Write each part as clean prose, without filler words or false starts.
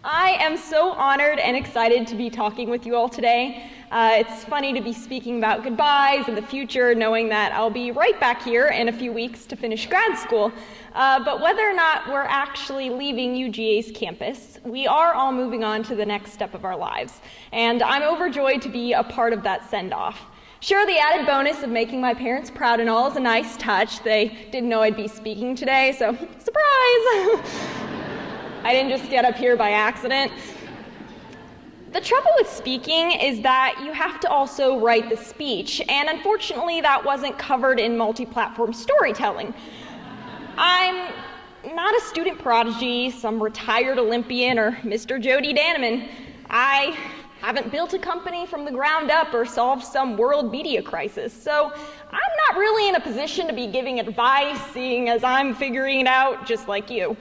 I am so honored and excited to be talking with you all today. It's funny to be speaking about goodbyes and the future, knowing that I'll be right back here in a few weeks to finish grad school. But whether or not we're actually leaving UGA's campus, we are all moving on to the next step of our lives. And I'm overjoyed to be a part of that send-off. Sure, the added bonus of making my parents proud and all is a nice touch. They didn't know I'd be speaking today, so surprise! I didn't just get up here by accident. The trouble with speaking is that you have to also write the speech, and unfortunately that wasn't covered in multi-platform storytelling. I'm not a student prodigy, some retired Olympian, or Mr. Jody Daneman. I haven't built a company from the ground up or solved some world media crisis, so I'm not really in a position to be giving advice, seeing as I'm figuring it out just like you.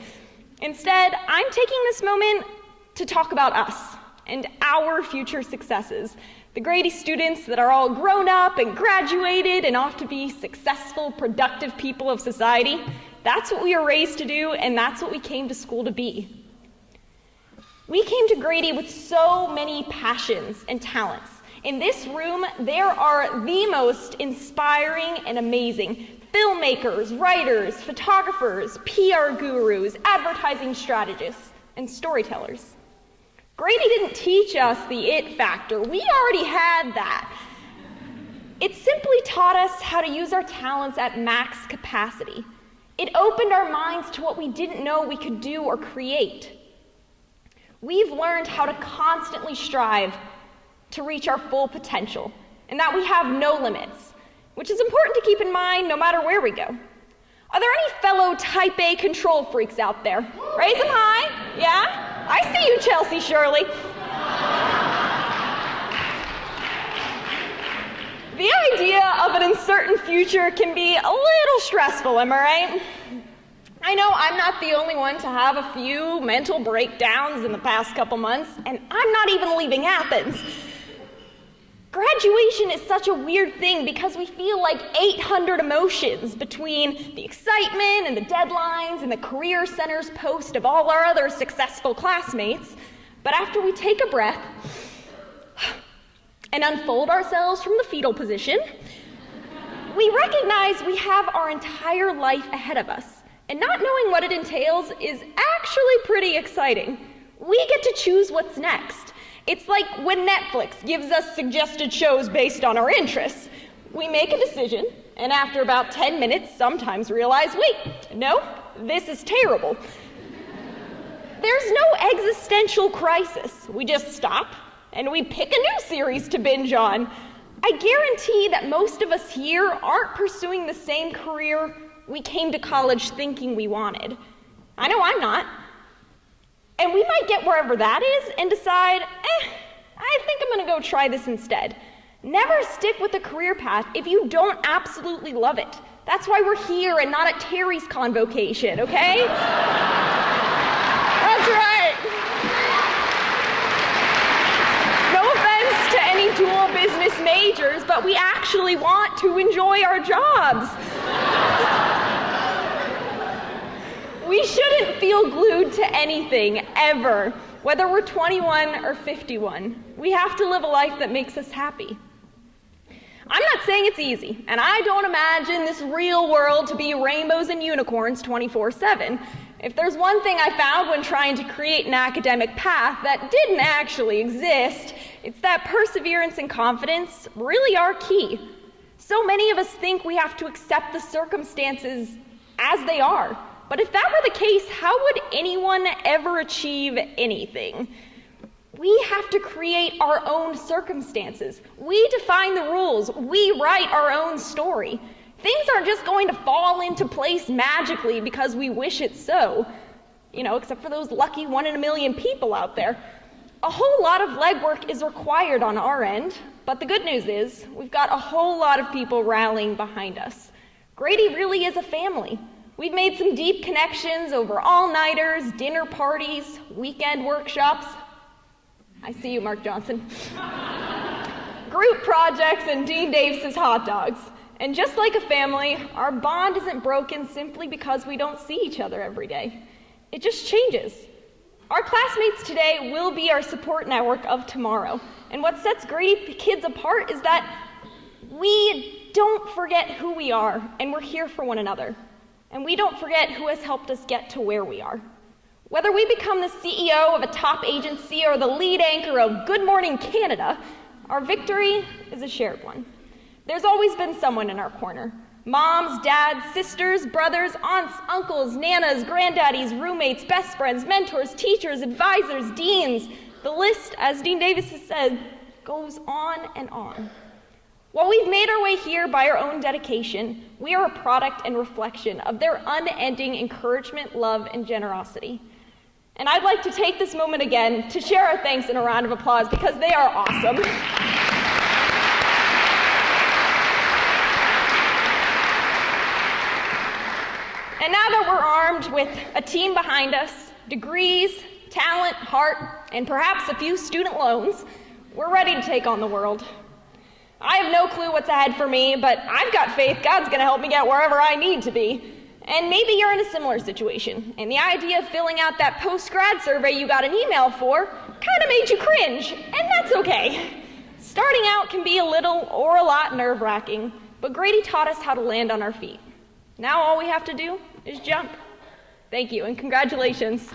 Instead, I'm taking this moment to talk about us and our future successes. The Grady students that are all grown up and graduated and off to be successful, productive people of society. That's what we were raised to do, and that's what we came to school to be. We came to Grady with so many passions and talents. In this room, there are the most inspiring and amazing filmmakers, writers, photographers, PR gurus, advertising strategists, and storytellers. Grady didn't teach us the it factor. We already had that. It simply taught us how to use our talents at max capacity. It opened our minds to what we didn't know we could do or create. We've learned how to constantly strive to reach our full potential, and that we have no limits, which is important to keep in mind no matter where we go. Are there any fellow type A control freaks out there? Raise them high, yeah? I see you, Chelsea Shirley. The idea of an uncertain future can be a little stressful, am I right? I know I'm not the only one to have a few mental breakdowns in the past couple months, and I'm not even leaving Athens. Graduation is such a weird thing because we feel like 800 emotions between the excitement and the deadlines and the career center's post of all our other successful classmates. But after we take a breath and unfold ourselves from the fetal position, we recognize we have our entire life ahead of us. And not knowing what it entails is actually pretty exciting. We get to choose what's next. It's like when Netflix gives us suggested shows based on our interests. We make a decision, and after about 10 minutes, sometimes realize, wait, no, this is terrible. There's no existential crisis. We just stop, and we pick a new series to binge on. I guarantee that most of us here aren't pursuing the same career we came to college thinking we wanted. I know I'm not. And we might get wherever that is and decide, I think I'm gonna go try this instead. Never stick with a career path if you don't absolutely love it. That's why we're here and not at Terry's Convocation, okay? That's right. No offense to any dual business majors, but we actually want to enjoy our jobs. We shouldn't feel glued to anything, ever, whether we're 21 or 51. We have to live a life that makes us happy. I'm not saying it's easy, and I don't imagine this real world to be rainbows and unicorns 24/7. If there's one thing I found when trying to create an academic path that didn't actually exist, it's that perseverance and confidence really are key. So many of us think we have to accept the circumstances as they are. But if that were the case, how would anyone ever achieve anything? We have to create our own circumstances. We define the rules. We write our own story. Things aren't just going to fall into place magically because we wish it so. Except for those lucky 1 in a million people out there. A whole lot of legwork is required on our end, but the good news is we've got a whole lot of people rallying behind us. Grady really is a family. We've made some deep connections over all-nighters, dinner parties, weekend workshops. I see you, Mark Johnson. Group projects and Dean Davis's hot dogs. And just like a family, our bond isn't broken simply because we don't see each other every day. It just changes. Our classmates today will be our support network of tomorrow. And what sets Grady kids apart is that we don't forget who we are, and we're here for one another. And we don't forget who has helped us get to where we are. Whether we become the CEO of a top agency or the lead anchor of Good Morning Canada, our victory is a shared one. There's always been someone in our corner. Moms, dads, sisters, brothers, aunts, uncles, nanas, granddaddies, roommates, best friends, mentors, teachers, advisors, deans. The list, as Dean Davis has said, goes on and on. While we've made our way here by our own dedication, we are a product and reflection of their unending encouragement, love, and generosity. And I'd like to take this moment again to share our thanks in a round of applause because they are awesome. And now that we're armed with a team behind us, degrees, talent, heart, and perhaps a few student loans, we're ready to take on the world. I have no clue what's ahead for me, but I've got faith God's gonna help me get wherever I need to be. And maybe you're in a similar situation, and the idea of filling out that post-grad survey you got an email for kind of made you cringe, and that's okay. Starting out can be a little or a lot nerve-wracking, but Grady taught us how to land on our feet. Now all we have to do is jump. Thank you, and congratulations.